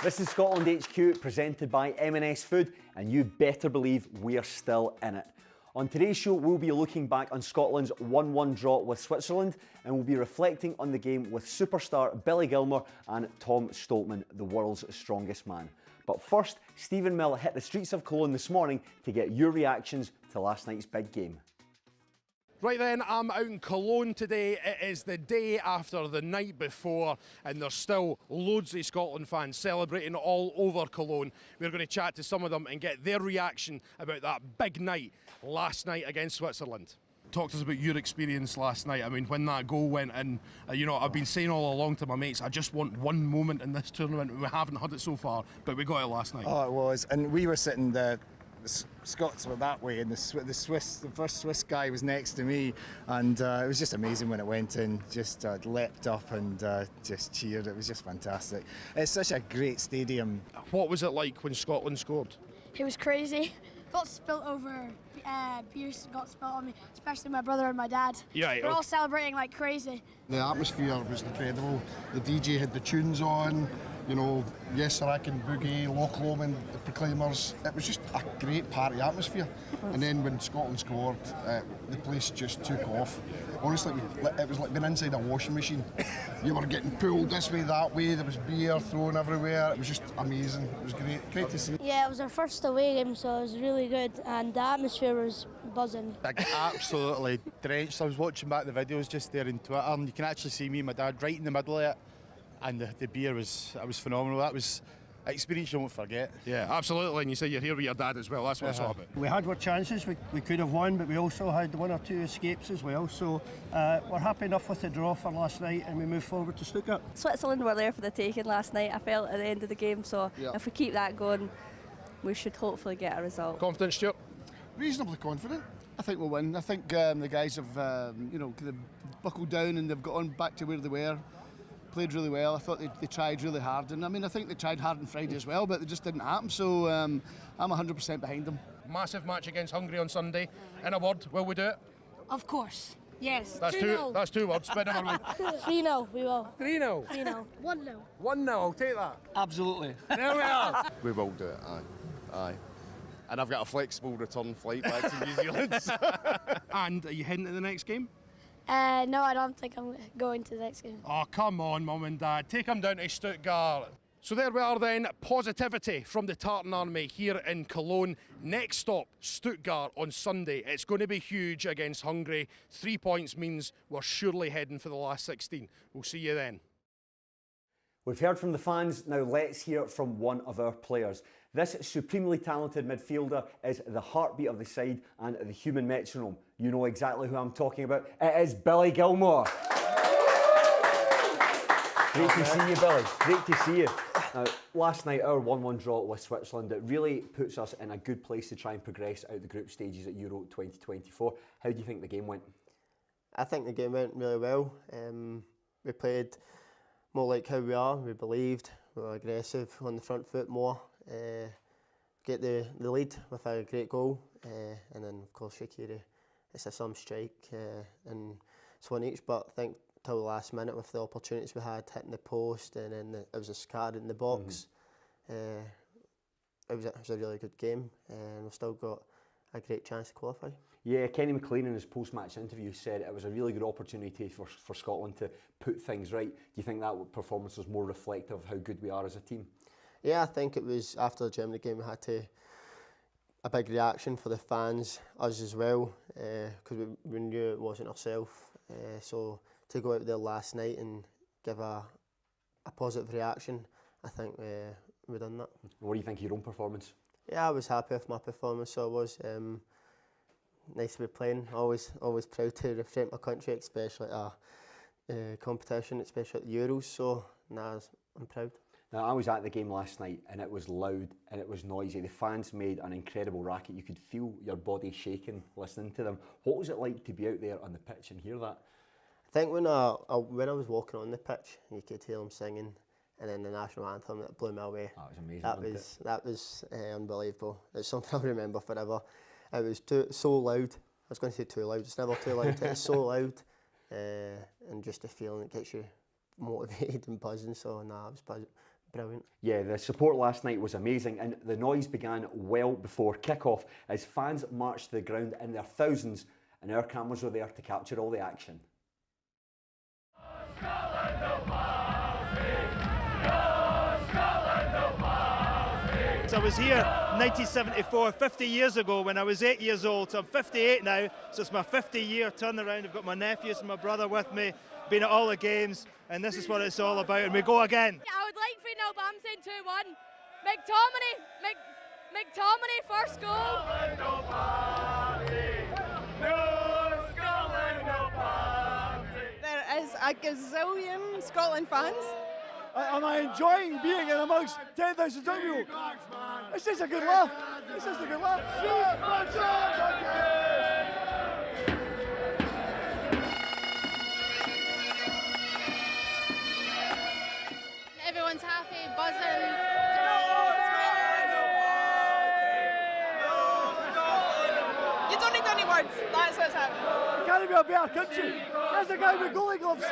This is Scotland HQ, presented by M&S Food, and you better believe we're still in it. On today's show, we'll be looking back on Scotland's 1-1 draw with Switzerland, and we'll be reflecting on the game with superstar Billy Gilmour and Tom Stoltman, the world's strongest man. But first, Stephen Mill hit the streets of Cologne this morning to get your reactions to last night's big game. Right then, I'm out in Cologne today. It is the day after the night before, and there's still loads of Scotland fans celebrating all over Cologne. We're going to chat to some of them and get their reaction about that big night last night against Switzerland. Talk to us about your experience last night. I mean, when that goal went in, I've been saying all along to my mates, I just want one moment in this tournament. We haven't had it so far, but we got it last night. Oh, it was. And we were sitting there. The Scots were that way, and the first Swiss guy was next to me, and it was just amazing when it went in. Just leapt up and just cheered. It was just fantastic. It's such a great stadium. What was it like when Scotland scored? It was crazy. Got spilt over. Beers got spilt on me, especially my brother and my dad. Yeah, We're all celebrating like crazy. The atmosphere was incredible. The DJ had the tunes on. You know, Yes Sir I Can Boogie, Loch Lomond, the Proclaimers. It was just a great party atmosphere. And then when Scotland scored, the place just took off. Honestly, it was like being inside a washing machine. You were getting pulled this way, that way. There was beer thrown everywhere. It was just amazing. It was great. Great to see. Yeah, it was our first away game, so it was really good, and the atmosphere was buzzing. Absolutely drenched. I was watching back the videos just there on Twitter, and you can actually see me and my dad right in the middle of it. And the beer was phenomenal. That was an experience you won't forget. Yeah, absolutely. And you say you're here with your dad as well. That's what it's all about. We had our chances. We could have won, but we also had one or two escapes as well. So we're happy enough with the draw for last night, and we move forward to Stuttgart. Switzerland were there for the taking last night, I felt, at the end of the game. So if we keep that going, we should hopefully get a result. Confident, Stuart? Reasonably confident. I think we'll win. I think the guys have, they've buckled down and they've got on back to where they were. Played really well. I thought they tried really hard, and I think they tried hard on Friday as well, but it just didn't happen. So I'm 100% behind them. Massive match against Hungary on Sunday. In a word, will we do it? Of course. Yes. That's 2-0. That's 2 words. But never mind. 3-0, we will. 3-0. 3-0. 1-0. 1-0. I'll take that. Absolutely. There we are. We will do it. Aye. And I've got a flexible return flight back to New Zealand. And are you heading to the next game? No, I don't think I'm going to the next game. Oh, come on, Mum and Dad. Take them down to Stuttgart. So there we are then. Positivity from the Tartan Army here in Cologne. Next stop, Stuttgart on Sunday. It's going to be huge against Hungary. 3 points means we're surely heading for the last 16. We'll see you then. We've heard from the fans, now let's hear from one of our players. This supremely talented midfielder is the heartbeat of the side and the human metronome. You know exactly who I'm talking about. It is Billy Gilmour. Great to see you, Billy. Great to see you. Last night, our 1-1 draw with Switzerland, it really puts us in a good place to try and progress out the group stages at Euro 2024. How do you think the game went? I think the game went really well. We played more like how we are. We believed, we were aggressive on the front foot more. Get the lead with a great goal, and then of course Shaqiri, it's a some strike, and it's one each. But I think till the last minute with the opportunities we had, hitting the post, and then it was a scar in the box. It was a really good game, and we've still got a great chance to qualify. Yeah, Kenny McLean in his post-match interview said it was a really good opportunity for Scotland to put things right. Do you think that performance was more reflective of how good we are as a team? Yeah, I think it was after the Germany game we had a big reaction for the fans, us as well, because we knew it wasn't ourselves. So to go out there last night and give a positive reaction, I think we done that. What do you think of your own performance? Yeah, I was happy with my performance, so I was. Nice to be playing, always proud to represent my country, especially at a competition, especially at the Euros, so I'm proud. Now, I was at the game last night and it was loud and it was noisy. The fans made an incredible racket. You could feel your body shaking listening to them. What was it like to be out there on the pitch and hear that? I think when I was walking on the pitch, you could hear them singing, and then the national anthem, that blew me away. That was amazing. That was unbelievable. It's something I'll remember forever. It was so loud. I was going to say too loud. It's never too loud. It's so loud, and just the feeling it gets you motivated and buzzing. So it was Brilliant. Yeah, the support last night was amazing, and the noise began well before kick-off as fans marched to the ground in their thousands, and our cameras were there to capture all the action. I was here 1974, 50 years ago when I was 8 years old, so I'm 58 now, so it's my 50-year turnaround. I've got my nephews and my brother with me, been at all the games, and this is what it's all about, and we go again. I would like for now, but I'm saying 2-1. McTominay first goal. There is a gazillion Scotland fans. Am I enjoying being in amongst 10,000 people? It's just a good laugh. It's just a good laugh. Everyone's happy, buzzing. You don't need any words. That's what's happening. It can't be a better country. There's a guy with goalie gloves.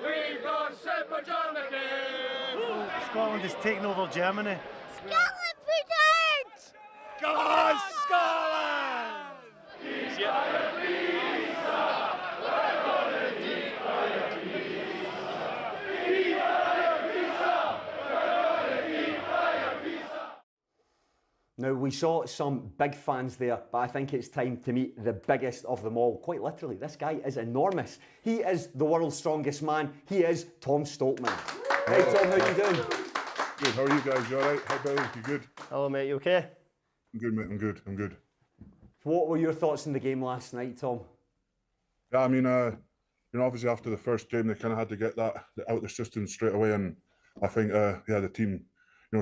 We've got Super Germany! Scotland is taking over Germany. Scotland presents! Come on, Scotland! Now, we saw some big fans there, but I think it's time to meet the biggest of them all. Quite literally, this guy is enormous. He is the world's strongest man. He is Tom Stoltman. Hey Tom, how you doing? Good, how are you guys? You alright? Hi Billy, you good? Hello mate, you okay? I'm good mate, I'm good. What were your thoughts on the game last night, Tom? Yeah, I mean, obviously after the first game, they kind of had to get that out of the system straight away, and I think, the team,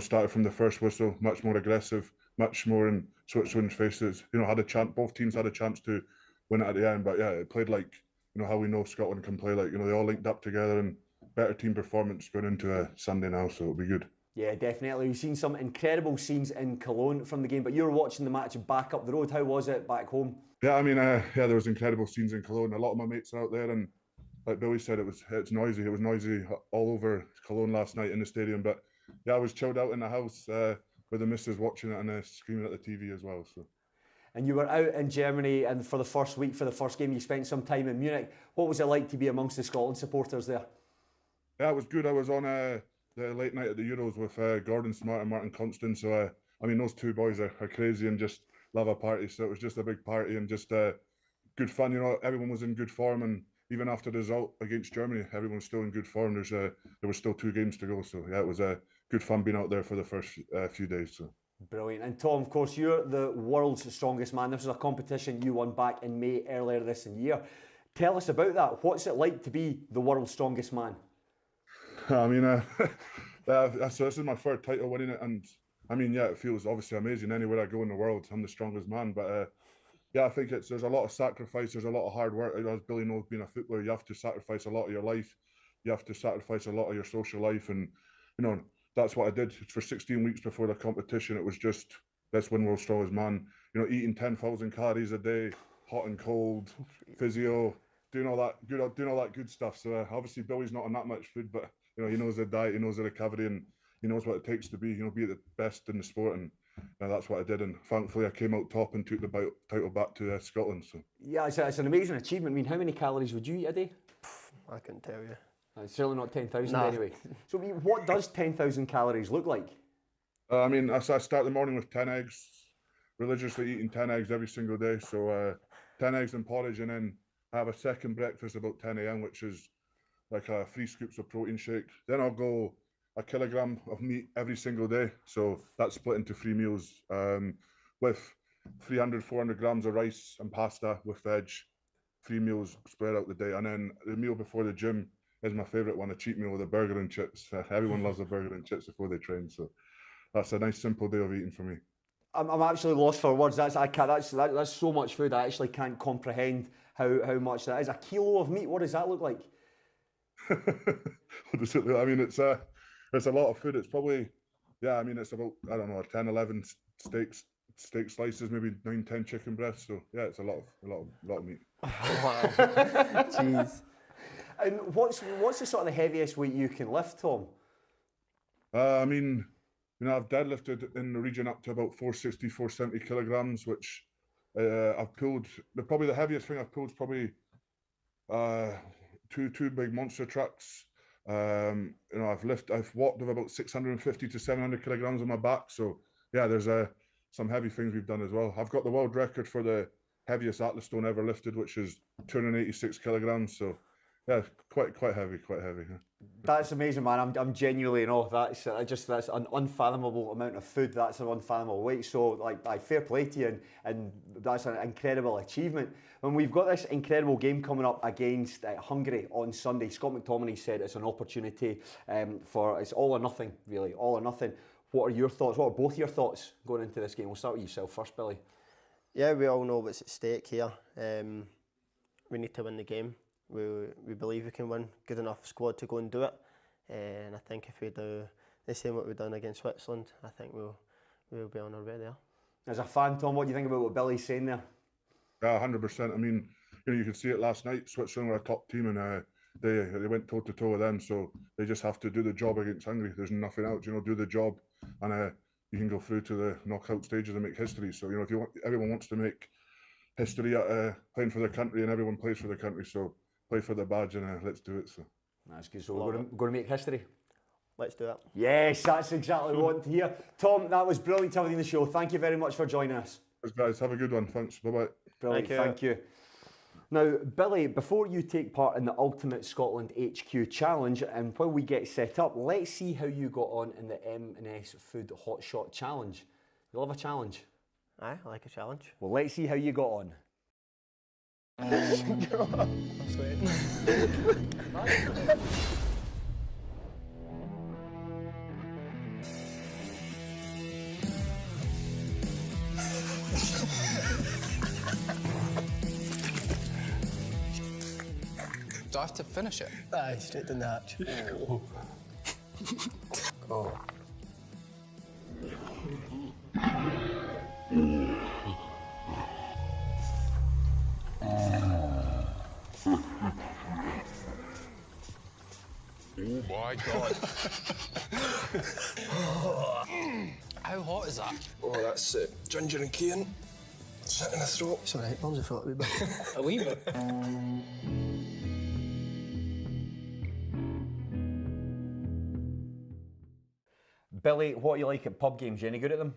started from the first whistle, much more aggressive, much more in Switzerland's faces. Had a chance. Both teams had a chance to win it at the end, but yeah, it played like how we know Scotland can play. Like they all linked up together, and better team performance going into a Sunday now, so it'll be good. Yeah, definitely. We've seen some incredible scenes in Cologne from the game, but you were watching the match back up the road. How was it back home? Yeah, I mean, there was incredible scenes in Cologne. A lot of my mates are out there, and like Billy said, it's noisy. It was noisy all over Cologne last night in the stadium, but yeah, I was chilled out in the house with the missus watching it and screaming at the TV as well. So. And you were out in Germany, and for the first week, for the first game, you spent some time in Munich. What was it like to be amongst the Scotland supporters there? Yeah, it was good. I was on the late night at the Euros with Gordon Smart and Martin Constant. So, I mean, those two boys are crazy and just love a party. So it was just a big party and just good fun. Everyone was in good form, and even after the result against Germany, everyone was still in good form. There was still 2 games to go. So yeah, it was good fun being out there for the first few days. So. Brilliant. And Tom, of course, you're the world's strongest man. This was a competition you won back in May earlier this year. Tell us about that. What's it like to be the world's strongest man? I mean, so this is my third title winning it, and I mean, yeah, it feels obviously amazing. Anywhere I go in the world, I'm the strongest man. But yeah, I think there's a lot of sacrifice, there's a lot of hard work. As Billy knows, being a footballer, you have to sacrifice a lot of your life. You have to sacrifice a lot of your social life, and that's what I did. For 16 weeks before the competition, it was just, let's win world's strongest man. Eating 10,000 calories a day, hot and cold, physio, doing all that good stuff. So obviously Billy's not on that much food, but he knows the diet, he knows the recovery, and he knows what it takes to be the best in the sport. And that's what I did. And thankfully, I came out top and took the title back to Scotland. So yeah, it's an amazing achievement. I mean, how many calories would you eat a day? I couldn't tell you. It's certainly not 10,000 anyway. So what does 10,000 calories look like? I mean, I start the morning with 10 eggs, religiously eating 10 eggs every single day. So 10 eggs and porridge, and then I have a second breakfast about 10 a.m, which is like 3 scoops of protein shake. Then I'll go 1 kilogram of meat every single day. So that's split into 3 meals with 300, 400 grams of rice and pasta with veg. 3 meals spread out the day. And then the meal before the gym is my favourite one, a cheat meal with a burger and chips. Everyone loves a burger and chips before they train. So that's a nice simple day of eating for me. I'm actually lost for words. That's so much food. I actually can't comprehend how much that is. 1 kilo of meat. What does that look like? What does it look? I mean, it's a lot of food. It's probably, I mean, it's about, I don't know, 10, 11 steak slices, maybe 9, 10 chicken breasts. So yeah, it's a lot of meat. Wow. Jeez. And what's the sort of the heaviest weight you can lift, Tom? I mean, I've deadlifted in the region up to about 460, 470 kilograms, which I've pulled. Probably the heaviest thing I've pulled is probably two big monster trucks. I've walked with about 650 to 700 kilograms on my back. So yeah, there's some heavy things we've done as well. I've got the world record for the heaviest Atlas stone ever lifted, which is 286 kilograms. So yeah, quite heavy. Yeah. That's amazing, man. I'm genuinely in awe. That's an unfathomable amount of food. That's an unfathomable weight. So like fair play to you, and that's an incredible achievement. And we've got this incredible game coming up against Hungary on Sunday. Scott McTominay said it's an opportunity it's all or nothing, really, all or nothing. What are your thoughts? What are both your thoughts going into this game? We'll start with yourself first, Billy. Yeah, we all know what's at stake here. We need to win the game. We believe we can win. Good enough squad to go and do it. And I think if we do the same what we've done against Switzerland, I think we'll be on our way there. As a fan, Tom, what do you think about what Billy's saying there? Yeah, 100%. I mean, you could see it last night. Switzerland were a top team, and they went toe to toe with them. So they just have to do the job against Hungary. There's nothing else. Do the job, and you can go through to the knockout stages and make history. So if everyone wants to make history playing for their country, and everyone plays for their country. So play for the badge, and let's do it. So that's good. So we're going to make history. Let's do it. Yes, that's exactly what I want to hear. Tom, that was brilliant to have you on the show. Thank you very much for joining us. Guys, have a good one. Thanks. Bye-bye. Brilliant, thank you. Now, Billy, before you take part in the Ultimate Scotland HQ Challenge, and while we get set up, let's see how you got on in the M&S Food Hot Shot Challenge. You love a challenge? Aye, I like a challenge. Well, let's see how you got on. I'm sweating. Do I have to finish it? Aye, straight in the hatch. Go. Go. Oh my God. How hot is that? Oh, that's ginger and cayenne. Sit in the throat. It's alright, Mum's a thought a wee bit. A wee bit? Billy, what do you like at pub games? You any good at them?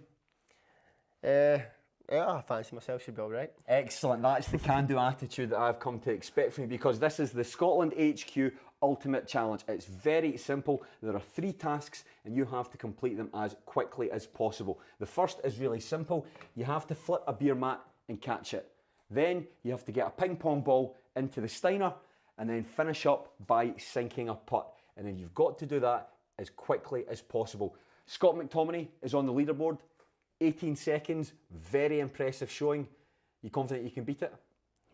Yeah, I fancy myself, should be alright. Excellent, that's the can-do attitude that I've come to expect from you, because this is the Scotland HQ Ultimate Challenge. It's very simple. There are 3 tasks and you have to complete them as quickly as possible. The first is really simple. You have to flip a beer mat and catch it. Then you have to get a ping pong ball into the steiner and then finish up by sinking a putt. And then you've got to do that as quickly as possible. Scott McTominay is on the leaderboard. 18 seconds, very impressive showing. You confident you can beat it?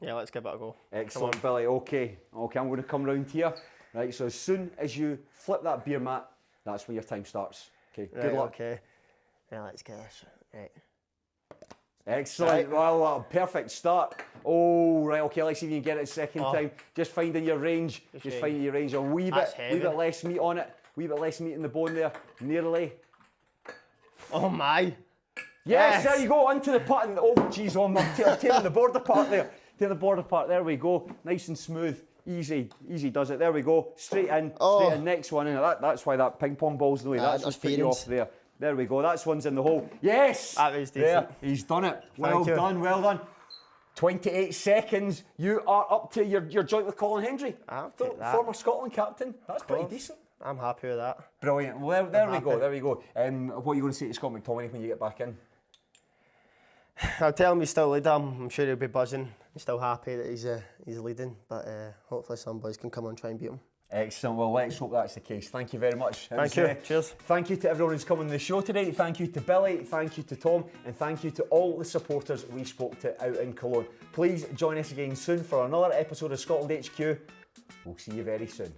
Yeah, let's give it a go. Excellent, Billy. Okay, I'm going to come round here. Right, so as soon as you flip that beer mat, that's when your time starts. Okay, right, good luck. Okay, yeah, let's get this. Right. Excellent. Right. Well, perfect start. Oh, right. Okay, let's see if you can get it second time. Just finding your range. Just finding your range. A wee bit less meat on it. Wee bit less meat in the bone there. Nearly. Oh my. Yes, there you go, onto the putt. And, oh, geez, I'm tearing the board apart there. Tearing the board apart, there we go. Nice and smooth, easy does it. There we go, straight in, next one. And that's why that ping pong ball's in the way. That's just putting you off there. There we go, that's one's in the hole. Yes! That was decent. There, he's done it. Well done. 28 seconds, you are up to your joint with Colin Hendry. I'll take that. Former Scotland captain. That's pretty decent. I'm happy with that. Brilliant. Well, there we go. What are you going to say to Scott McTominay when you get back in? I'll tell him he's still leader. I'm sure he'll be buzzing. He's still happy that he's leading, but hopefully some boys can come on and try and beat him. Excellent. Well, let's hope that's the case. Thank you very much. Thank you. Cheers. Thank you to everyone who's come on the show today. Thank you to Billy. Thank you to Tom. And thank you to all the supporters we spoke to out in Cologne. Please join us again soon for another episode of Scotland HQ. We'll see you very soon.